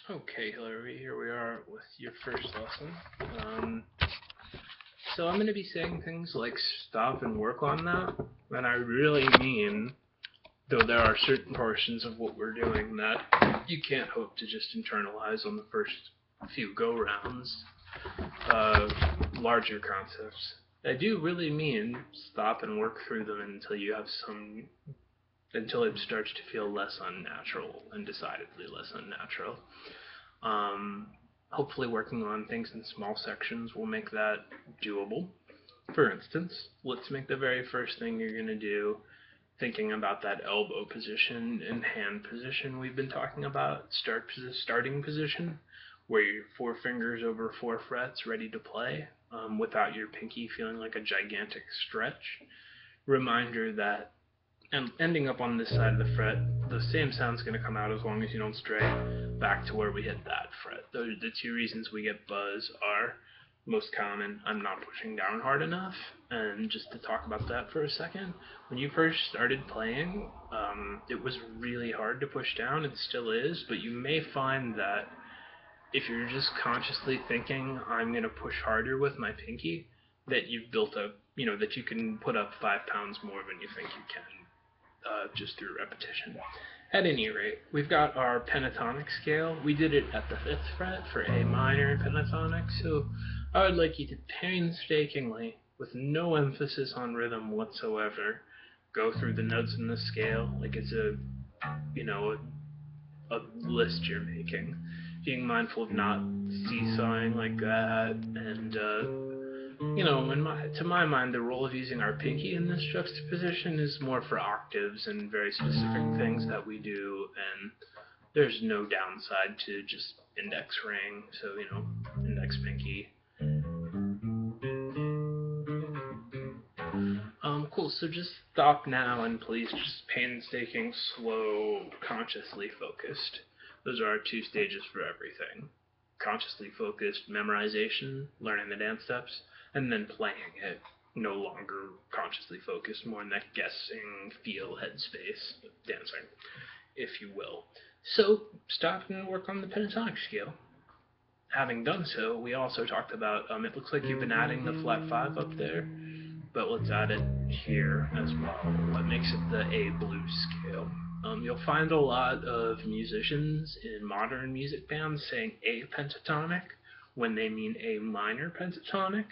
Okay, Hillary, here we are with your first lesson. Um, so I'm going to be saying things like stop and work on that, and I really mean, though there are certain portions of what we're doing that you can't hope to just internalize on the first few go rounds, uh, larger concepts. I do really mean stop and work through them until it starts to feel less unnatural and decidedly less unnatural. Um, Hopefully, working on things in small sections will make that doable. For instance, let's make the very first thing you're going to do thinking about that elbow position and hand position we've been talking about, starting position, where your four fingers over four frets ready to play, without your pinky feeling like a gigantic stretch. Reminder that and ending up on this side of the fret, the same sound's going to come out as long as you don't stray back to where we hit that fret. The two reasons we get buzz are most common, I'm not pushing down hard enough. And just to talk about that for a second, when you first started playing, it was really hard to push down. It still is, but you may find that if you're just consciously thinking, I'm going to push harder with my pinky, that you've built up, that you can put up 5 pounds more than you think you can, just through repetition. At any rate, we've got our pentatonic scale. We did it at the fifth fret for A minor pentatonic, so I would like you to painstakingly, with no emphasis on rhythm whatsoever, go through the notes in the scale like it's a list you're making. Being mindful of not seesawing like that, and to my mind, the role of using our pinky in this juxtaposition is more for octaves and very specific things that we do, and there's no downside to just index ring, so, index pinky. Cool, so just stop now and please just painstaking, slow, consciously focused. Those are our two stages for everything. Consciously focused memorization, learning the dance steps, and then playing it. No longer consciously focused, more in that guessing, feel, headspace, dancing, if you will. So, stop and work on the pentatonic scale. Having done so, we also talked about, it looks like you've been adding the flat 5 up there, but let's add it here as well. What makes it the A blues scale? You'll find a lot of musicians in modern music bands saying A pentatonic when they mean A minor pentatonic.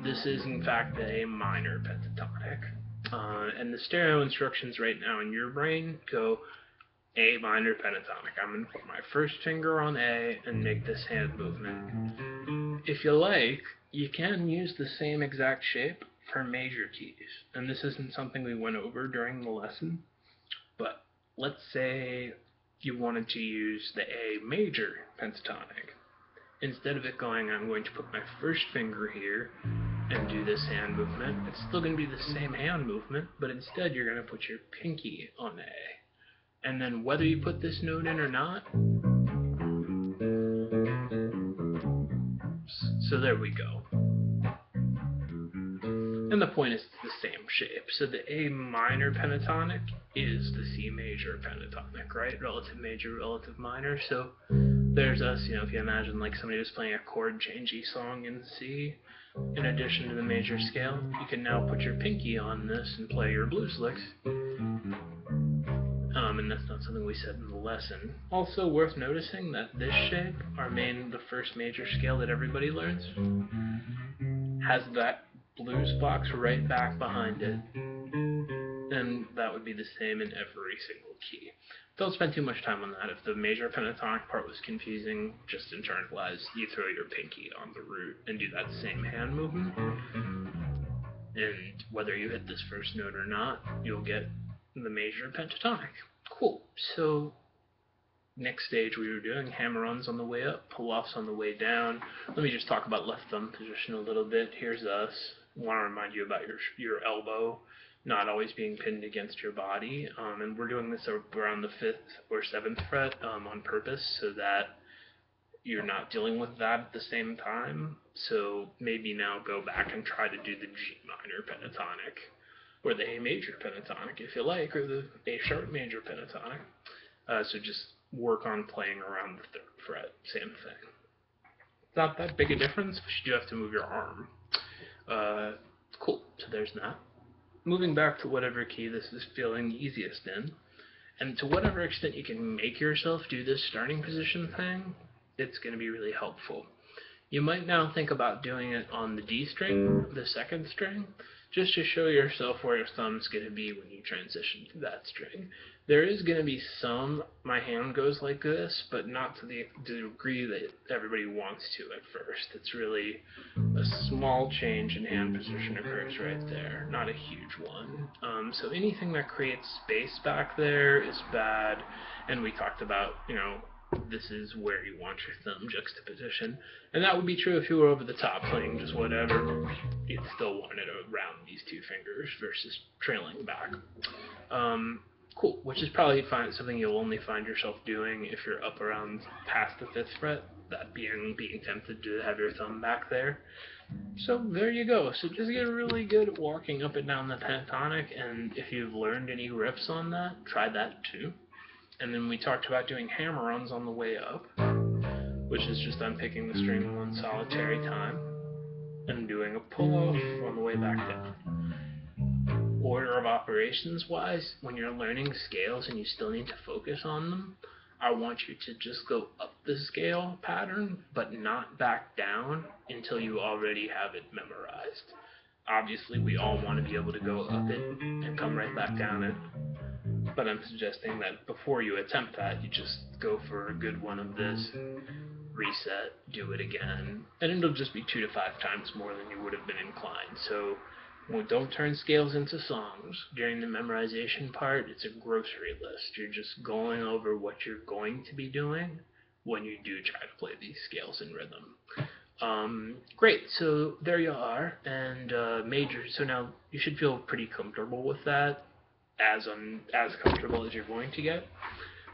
This is in fact the A minor pentatonic. And the stereo instructions right now in your brain go A minor pentatonic. I'm going to put my first finger on A and make this hand movement. If you like, you can use the same exact shape for major keys. And this isn't something we went over during the lesson, but let's say you wanted to use the A major pentatonic. Instead of it going, I'm going to put my first finger here and do this hand movement, it's still going to be the same hand movement, but instead you're going to put your pinky on A. And then whether you put this note in or not, so there we go. And the point is the same shape. So the A minor pentatonic is the C major pentatonic, right? Relative major, relative minor. So there's us, if you imagine like somebody was playing a chord changey song in C, in addition to the major scale, you can now put your pinky on this and play your blues licks. And that's not something we said in the lesson. Also worth noticing that this shape, the first major scale that everybody learns, has that blues box right back behind it. And that would be the same in every single key. Don't spend too much time on that. If the major pentatonic part was confusing, just internalize. You throw your pinky on the root and do that same hand movement. And whether you hit this first note or not, you'll get the major pentatonic. Cool. So next stage we were doing hammer-ons on the way up, pull-offs on the way down. Let me just talk about left thumb position a little bit. Here's us. I want to remind you about your elbow not always being pinned against your body. And we're doing this around the 5th or 7th fret on purpose so that you're not dealing with that at the same time. So maybe now go back and try to do the G minor pentatonic, or the A major pentatonic if you like, or the A sharp major pentatonic. So just work on playing around the third fret. Same thing. Not that big a difference, but you do have to move your arm. Cool. So there's that. Moving back to whatever key this is feeling easiest in, and to whatever extent you can make yourself do this starting position thing, it's going to be really helpful. You might now think about doing it on the D string, the second string, just to show yourself where your thumb's going to be when you transition to that string. There is going to be some, my hand goes like this, but not to the degree that everybody wants to at first. It's really a small change in hand position occurs right there, not a huge one. So anything that creates space back there is bad, and we talked about, this is where you want your thumb juxtaposition. And that would be true if you were over the top playing just whatever. You'd still want it around these two fingers versus trailing back. Cool, which is probably something you'll only find yourself doing if you're up around past the 5th fret, that being tempted to have your thumb back there. So there you go. So just get really good at walking up and down the pentatonic, and if you've learned any riffs on that, try that too. And then we talked about doing hammer-ons on the way up, which is just unpicking the string one solitary time, and doing a pull-off on the way back down. Order of operations wise, when you're learning scales and you still need to focus on them, I want you to just go up the scale pattern, but not back down until you already have it memorized. Obviously, we all want to be able to go up it and come right back down it, but I'm suggesting that before you attempt that, you just go for a good one of this, reset, do it again, and it'll just be 2 to 5 times more than you would have been inclined. So don't turn scales into songs. During the memorization part, it's a grocery list. You're just going over what you're going to be doing when you do try to play these scales in rhythm. Great, so there you are, and major. So now you should feel pretty comfortable with that, as comfortable as you're going to get.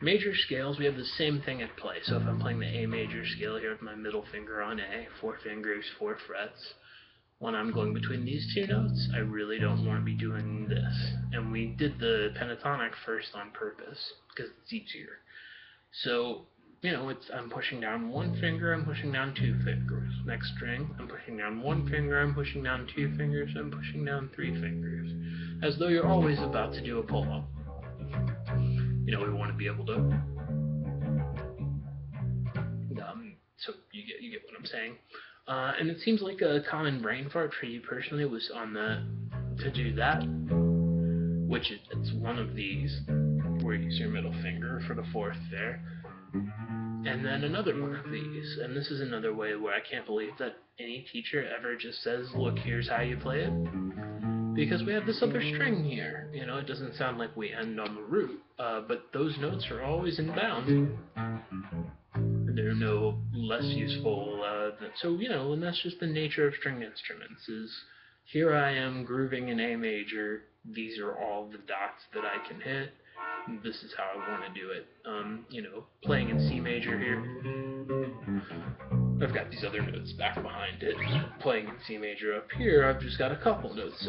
Major scales, we have the same thing at play. So if I'm playing the A major scale here with my middle finger on A, 4 fingers, 4 frets. When I'm going between these two notes, I really don't want to be doing this. And we did the pentatonic first on purpose, because it's easier. So, I'm pushing down 1 finger, I'm pushing down 2 fingers. Next string, I'm pushing down 1 finger, I'm pushing down 2 fingers, I'm pushing down 3 fingers. As though you're always about to do a pull-up. We want to be able to... so you get what I'm saying. And it seems like a common brain fart for you personally was on to do that, which it's one of these, where you use your middle finger for the 4th there, and then another one of these, and this is another way where I can't believe that any teacher ever just says, look, here's how you play it, because we have this other string here. It doesn't sound like we end on the root, but those notes are always in bound. They're no less useful. And that's just the nature of string instruments, is here I am grooving in A major, these are all the dots that I can hit, this is how I want to do it. Playing in C major here, I've got these other notes back behind it. Playing in C major up here, I've just got a couple notes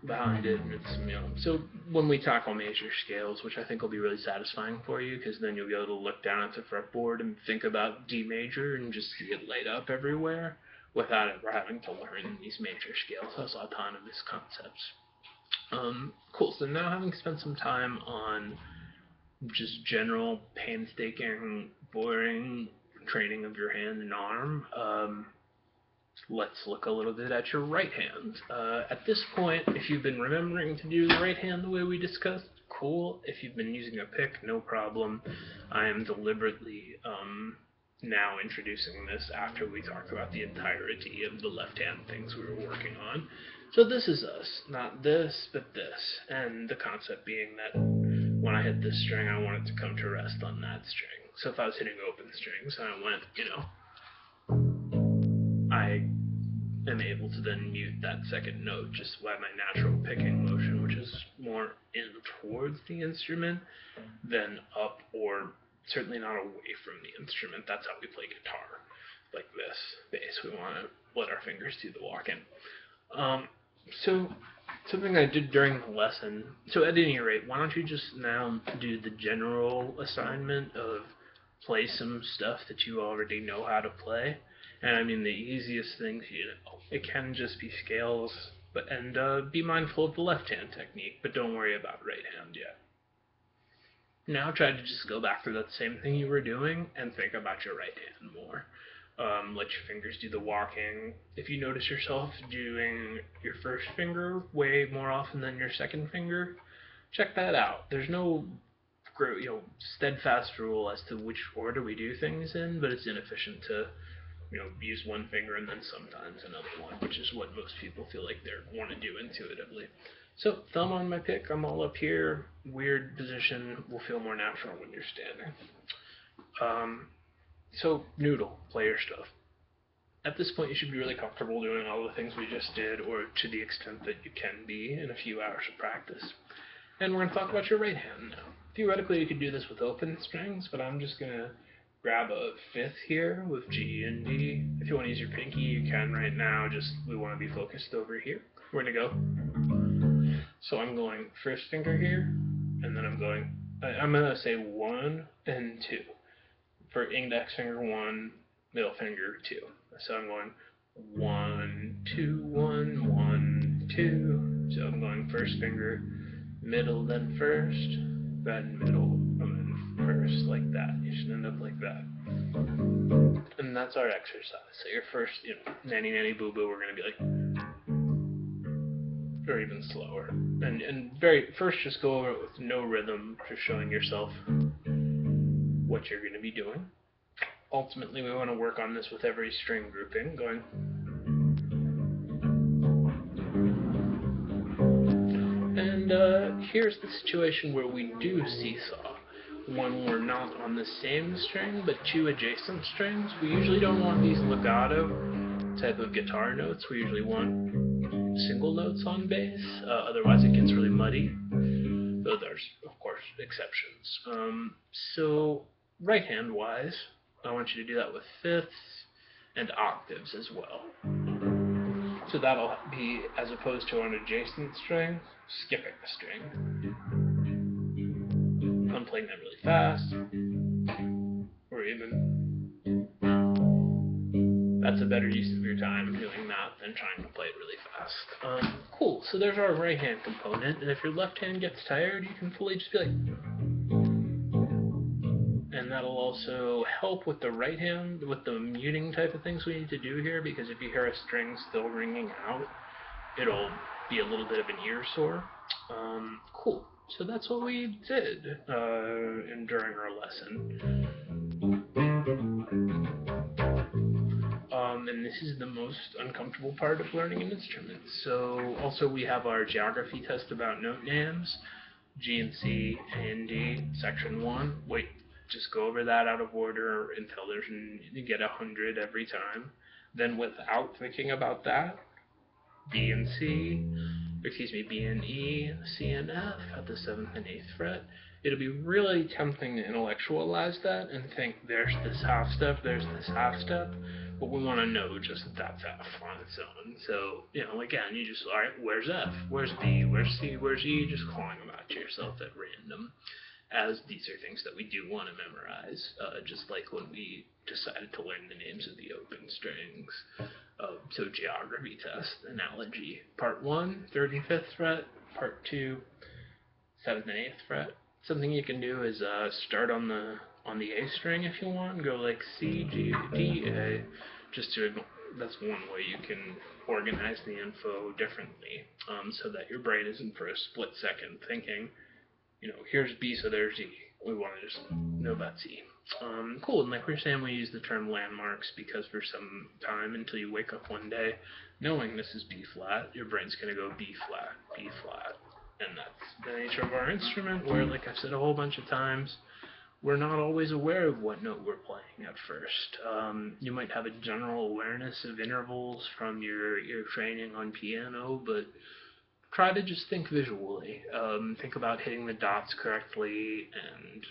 behind it, and it's, so when we tackle major scales, which I think will be really satisfying for you, because then you'll be able to look down at the fretboard and think about D major and just see it laid up everywhere without ever having to learn these major scales. That's autonomous concepts. Cool, so now having spent some time on just general, painstaking, boring training of your hand and arm, let's look a little bit at your right hand. At this point, if you've been remembering to do the right hand the way we discussed, cool. If you've been using a pick, no problem. I am deliberately now introducing this after we talked about the entirety of the left hand things we were working on. So this is us, not this, but this, and the concept being that when I hit this string, I want it to come to rest on that string. So if I was hitting open strings and I went, I am able to then mute that second note just by my natural picking motion, which is more in towards the instrument than up, or certainly not away from the instrument. That's how we play guitar, like this bass. We want to let our fingers do the walking. So something I did during the lesson, so at any rate, why don't you just now do the general assignment of play some stuff that you already know how to play. And I mean, the easiest things, it can just be scales, and be mindful of the left hand technique, but don't worry about right hand yet. Now try to just go back through that same thing you were doing and think about your right hand more. Let your fingers do the walking. If you notice yourself doing your first finger way more often than your second finger, check that out. There's no steadfast rule as to which order we do things in, but it's inefficient to use one finger and then sometimes another one, which is what most people feel like they want to do intuitively. So, thumb on my pick, I'm all up here. Weird position will feel more natural when you're standing. So, noodle, play your stuff. At this point, you should be really comfortable doing all the things we just did, or to the extent that you can be in a few hours of practice. And we're going to talk about your right hand now. Theoretically, you could do this with open strings, but I'm just going to grab a fifth here with G and D. If you want to use your pinky, you can right now. Just we want to be focused over here. We're going to go. So I'm going first finger here, and then I'm going to say 1 and 2. For index finger 1, middle finger 2. So I'm going 1, 2, 1, 1, 2. So I'm going first finger, middle, then first, then middle, and then first, like that. You should end up like that. And that's our exercise. So your first, nanny nanny boo boo, we're going to be like, or even slower. And first just go over it with no rhythm, just showing yourself what you're going to be doing. Ultimately, we want to work on this with every string grouping, going. And here's the situation where we do seesaw. When we're not on the same string, but 2 adjacent strings. We usually don't want these legato type of guitar notes. We usually want single notes on bass, otherwise it gets really muddy, though there's, of course, exceptions. So, right hand wise, I want you to do that with fifths and octaves as well. So that'll be, as opposed to an adjacent string, skipping a string. I'm playing that really fast, or even that's a better use of your time doing that than trying to play it really fast. Cool, so there's our right hand component, and if your left hand gets tired, you can fully just be like, and that'll also help with the right hand, with the muting type of things we need to do here, because if you hear a string still ringing out, it'll be a little bit of an ear sore. Cool, so that's what we did during our lesson. And this is the most uncomfortable part of learning an instrument. So also we have our geography test about note names, G and C, A and D, section 1. Just go over that out of order until you get 100 every time. Then without thinking about that, B and E, C and F at the 7th and 8th fret. It'll be really tempting to intellectualize that and think there's this half step, there's this half step, but we want to know just that that's F on its own. So, again, you just, alright, where's F? Where's B? Where's C? Where's E? Just calling them out to yourself at random, as these are things that we do want to memorize, just like when we decided to learn the names of the open strings. So geography test, analogy. Part 1, 3rd and 5th fret. Part 2, 7th and 8th fret. Something you can do is start on the A string if you want, go like C, G, D, A, that's one way you can organize the info differently, so that your brain isn't for a split second thinking, here's B, so there's E. We want to just know about C. Cool, and like we were saying, we use the term landmarks because for some time until you wake up one day knowing this is B flat, your brain's going to go B flat, B flat. And that's the nature of our instrument, where, like I've said a whole bunch of times, we're not always aware of what note we're playing at first. You might have a general awareness of intervals from your training on piano, but try to just think visually. Think about hitting the dots correctly, and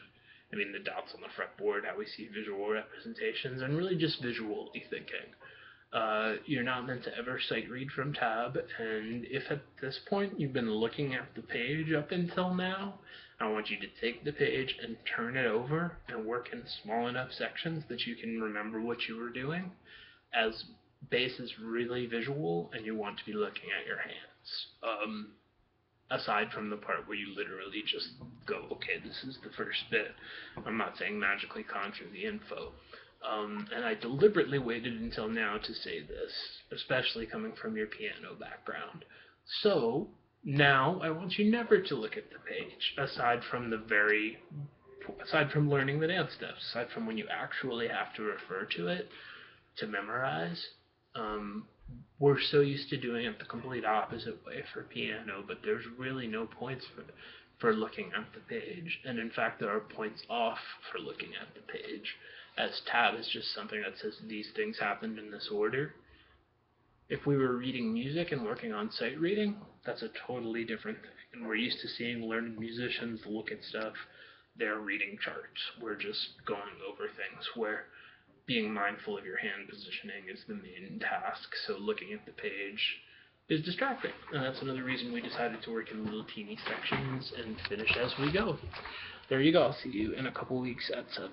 the dots on the fretboard, how we see visual representations, and really just visually thinking. You're not meant to ever sight read from tab, and if at this point you've been looking at the page up until now, I want you to take the page and turn it over and work in small enough sections that you can remember what you were doing, as base is really visual and you want to be looking at your hands. Aside from the part where you literally just go, okay, this is the first bit. I'm not saying magically conjure the info. And I deliberately waited until now to say this, especially coming from your piano background. So, now I want you never to look at the page, aside from learning the dance steps, aside from when you actually have to refer to it to memorize. Um, we're so used to doing it the complete opposite way for piano, but there's really no points for looking at the page. And in fact, there are points off for looking at the page, as tab is just something that says these things happened in this order. If we were reading music and working on sight reading, that's a totally different thing. And we're used to seeing learned musicians look at stuff. They're reading charts. We're just going over things where being mindful of your hand positioning is the main task, so looking at the page is distracting. And that's another reason we decided to work in little teeny sections and finish as we go. There you go. I'll see you in a couple weeks at 7.